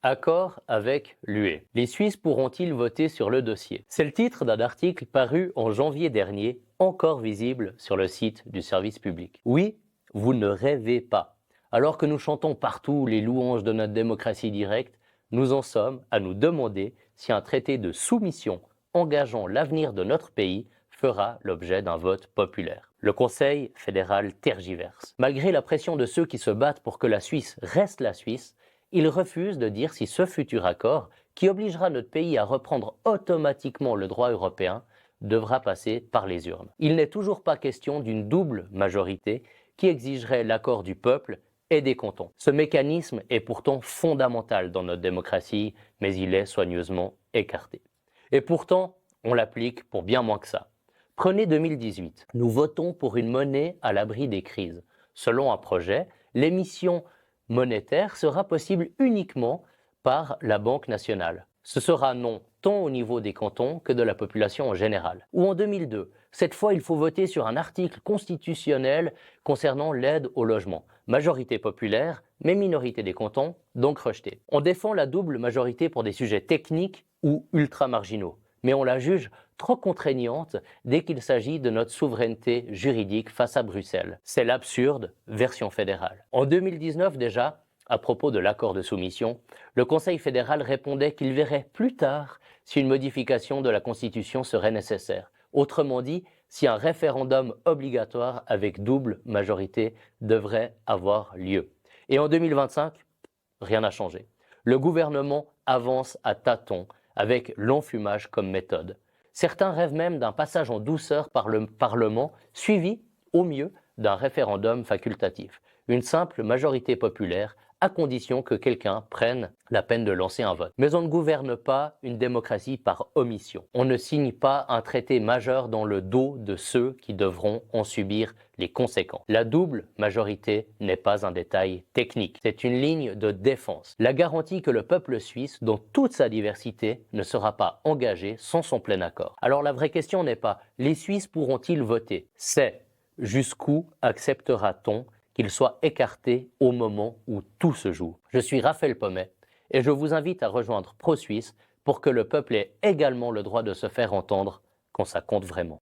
Accord avec l'UE. Les Suisses pourront-ils voter sur le dossier? C'est le titre d'un article paru en janvier dernier, encore visible sur le site du service public. Oui, vous ne rêvez pas. Alors que nous chantons partout les louanges de notre démocratie directe, nous en sommes à nous demander si un traité de soumission engageant l'avenir de notre pays fera l'objet d'un vote populaire. Le Conseil fédéral tergiverse. Malgré la pression de ceux qui se battent pour que la Suisse reste la Suisse, il refuse de dire si ce futur accord, qui obligera notre pays à reprendre automatiquement le droit européen, devra passer par les urnes. Il n'est toujours pas question d'une double majorité qui exigerait l'accord du peuple et des cantons. Ce mécanisme est pourtant fondamental dans notre démocratie, mais il est soigneusement écarté. Et pourtant, on l'applique pour bien moins que ça. Prenez 2018. Nous votons pour une monnaie à l'abri des crises. Selon un projet, l'émission monétaire sera possible uniquement par la Banque nationale. Ce sera non tant au niveau des cantons que de la population en général. Ou en 2002, cette fois il faut voter sur un article constitutionnel concernant l'aide au logement. Majorité populaire, mais minorité des cantons, donc rejetée. On défend la double majorité pour des sujets techniques ou ultra-marginaux, mais on la juge trop contraignante dès qu'il s'agit de notre souveraineté juridique face à Bruxelles. C'est l'absurde version fédérale. En 2019 déjà, à propos de l'accord de soumission, le Conseil fédéral répondait qu'il verrait plus tard si une modification de la Constitution serait nécessaire. Autrement dit, si un référendum obligatoire avec double majorité devrait avoir lieu. Et en 2025, rien n'a changé. Le gouvernement avance à tâtons avec l'enfumage comme méthode. Certains rêvent même d'un passage en douceur par le Parlement, suivi, au mieux, d'un référendum facultatif. Une simple majorité populaire, à condition que quelqu'un prenne la peine de lancer un vote. Mais on ne gouverne pas une démocratie par omission. On ne signe pas un traité majeur dans le dos de ceux qui devront en subir les conséquences. La double majorité n'est pas un détail technique. C'est une ligne de défense. La garantie que le peuple suisse, dans toute sa diversité, ne sera pas engagé sans son plein accord. Alors la vraie question n'est pas « les Suisses pourront-ils voter ?» C'est « jusqu'où acceptera-t-on qu'il soit écarté au moment où tout se joue ?» Je suis Raphaël Pommet et je vous invite à rejoindre ProSuisse pour que le peuple ait également le droit de se faire entendre quand ça compte vraiment.